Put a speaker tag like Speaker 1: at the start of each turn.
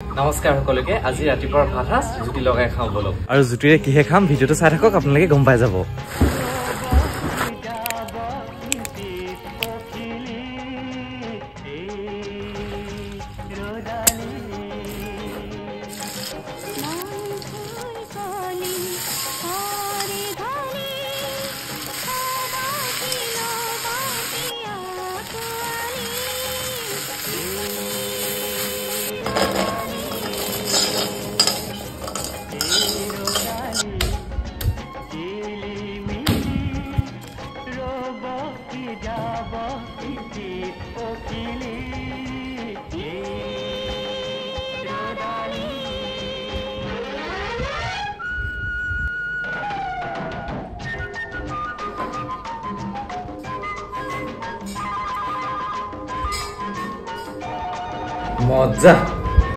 Speaker 1: নমস্কাৰ সকলোকে আজি ৰাতিপুৱাৰ ভাত সাজ জুতি লগাই খাওঁ বলক আৰু জুতিৰে কিহে খাম ভিডিঅটো চাই থাকক আপোনালোকে গম পাই যাব মজা